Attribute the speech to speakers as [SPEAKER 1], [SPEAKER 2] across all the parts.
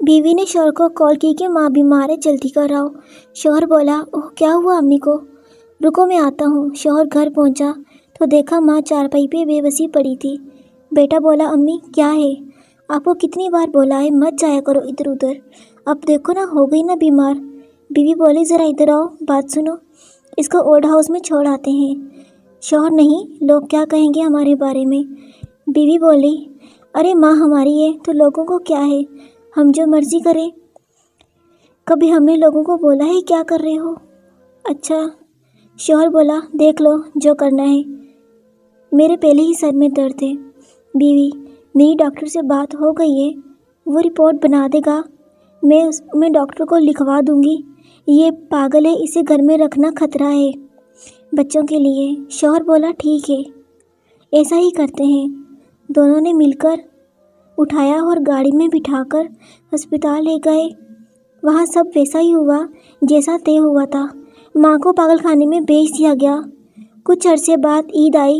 [SPEAKER 1] بیوی نے شوہر کو کال کی کہ ماں بیمار ہے، جلدی کر آؤ۔ شوہر بولا، اوہ کیا ہوا امی کو؟ رکو میں آتا ہوں۔ شوہر گھر پہنچا تو دیکھا ماں چارپائی پہ بے بسی پڑی تھی۔ بیٹا بولا، امی کیا ہے؟ آپ کو کتنی بار بولا ہے مت جایا کرو ادھر ادھر، اب دیکھو نا ہو گئی نا بیمار۔ بیوی بولی، ذرا ادھر آؤ، بات سنو، اس کو اولڈ ہاؤس میں چھوڑ آتے ہیں۔ شوہر، نہیں، لوگ کیا کہیں گے ہمارے بارے میں؟ بیوی بولی، ارے ماں ہماری ہے تو لوگوں کو کیا ہے، ہم جو مرضی کریں، کبھی ہم نے لوگوں کو بولا ہے کیا کر رہے ہو؟ اچھا۔ شوہر بولا، دیکھ لو جو کرنا ہے، میرے پہلے ہی سر میں درد ہے۔ بیوی، میری ڈاکٹر سے بات ہو گئی ہے، وہ رپورٹ بنا دے گا، میں ڈاکٹر کو لکھوا دوں گی، یہ پاگل ہے، اسے گھر میں رکھنا خطرہ ہے بچوں کے لیے۔ شوہر بولا، ٹھیک ہے، ایسا ہی کرتے ہیں۔ دونوں نے مل کر اٹھایا اور گاڑی میں بٹھا کر ہسپتال لے گئے۔ وہاں سب ویسا ہی ہوا جیسا طے ہوا تھا، ماں کو پاگل خانے میں بھیج دیا گیا۔ کچھ عرصے بعد عید آئی،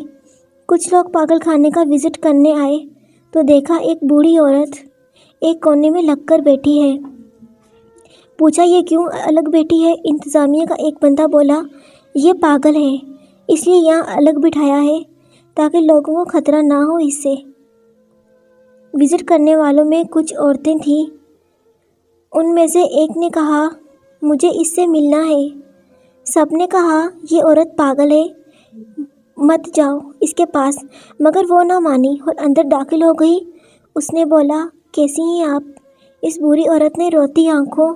[SPEAKER 1] کچھ لوگ پاگل خانے کا وزٹ کرنے آئے تو دیکھا ایک بوڑھی عورت ایک کونے میں لگ کر بیٹھی ہے۔ پوچھا، یہ کیوں الگ بیٹھی ہے؟ انتظامیہ کا ایک بندہ بولا، یہ پاگل ہے، اس لیے یہاں الگ بٹھایا ہے تاکہ لوگوں کو خطرہ نہ ہو اس سے۔ وزٹ کرنے والوں میں کچھ عورتیں تھیں، ان میں سے ایک نے کہا، مجھے اس سے ملنا ہے۔ سب نے کہا، یہ عورت پاگل ہے، مت جاؤ اس کے پاس، مگر وہ نہ مانی اور اندر داخل ہو گئی۔ اس نے بولا، کیسی ہیں آپ؟ اس بوڑھی عورت نے روتی آنکھوں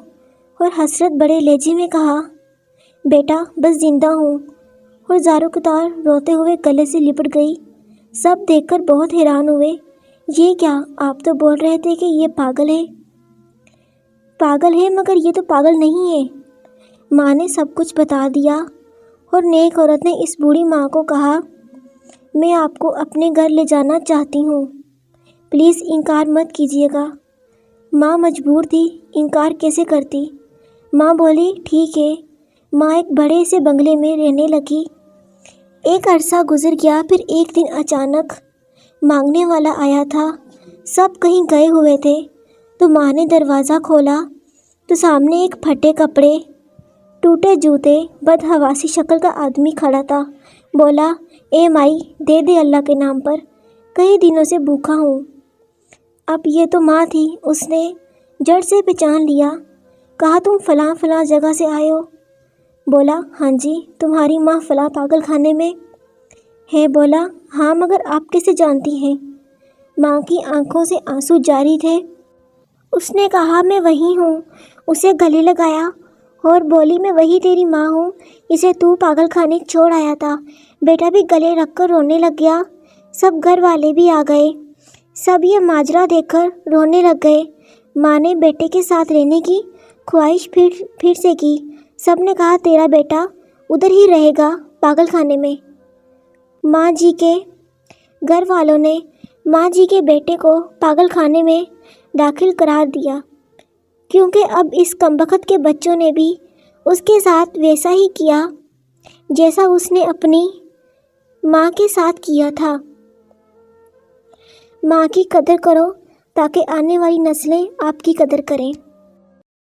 [SPEAKER 1] اور حسرت بڑے لہجے میں کہا، بیٹا بس زندہ ہوں، اور زاروں قطار روتے ہوئے گلے سے لپٹ گئی۔ سب دیکھ کر بہت حیران ہوئے، یہ کیا، آپ تو بول رہے تھے کہ یہ پاگل ہے۔ پاگل ہے مگر یہ تو پاگل نہیں ہے۔ ماں نے سب کچھ بتا دیا اور نیک عورت نے اس بوڑھی ماں کو کہا، میں آپ کو اپنے گھر لے جانا چاہتی ہوں، پلیز انکار مت کیجیے گا۔ ماں مجبور تھی، انکار کیسے کرتی؟ ماں بولی، ٹھیک ہے۔ ماں ایک بڑے سے بنگلے میں رہنے لگی۔ ایک عرصہ گزر گیا، پھر ایک دن اچانک مانگنے والا آیا تھا۔ سب کہیں گئے ہوئے تھے تو ماں نے دروازہ کھولا تو سامنے ایک پھٹے کپڑے، ٹوٹے جوتے، بدحواسی شکل کا آدمی کھڑا تھا۔ بولا، اے مائی، دے دے اللہ کے نام پر، کئی دنوں سے بھوکا ہوں۔ اب یہ تو ماں تھی، اس نے جڑ سے پہچان لیا۔ کہا، تم فلاں فلاں جگہ سے آئے ہو؟ بولا، ہاں جی۔ تمہاری ماں فلاں پاگل خانے میں ہے؟ بولا، ہاں، مگر آپ کیسے جانتی ہیں؟ ماں کی آنکھوں سے آنسو جاری تھے۔ اس نے کہا، میں وہی ہوں۔ اسے گلے لگایا اور بولی، میں وہی تیری ماں ہوں، اسے تو پاگل خانے چھوڑ آیا تھا۔ بیٹا بھی گلے رکھ کر رونے لگ گیا۔ سب گھر والے بھی آ گئے، سب یہ ماجرا دیکھ کر رونے لگ گئے۔ ماں نے بیٹے کے ساتھ رہنے کی خواہش پھر سے کی۔ سب نے کہا، تیرا بیٹا ادھر ہی رہے گا پاگل خانے میں۔ ماں جی کے گھر والوں نے ماں جی کے بیٹے کو پاگل خانے میں داخل کرا دیا، کیونکہ اب اس کمبخت کے بچوں نے بھی اس کے ساتھ ویسا ہی کیا جیسا اس نے اپنی ماں کے ساتھ کیا تھا۔ ماں کی قدر کرو تاکہ آنے والی نسلیں آپ کی قدر کریں۔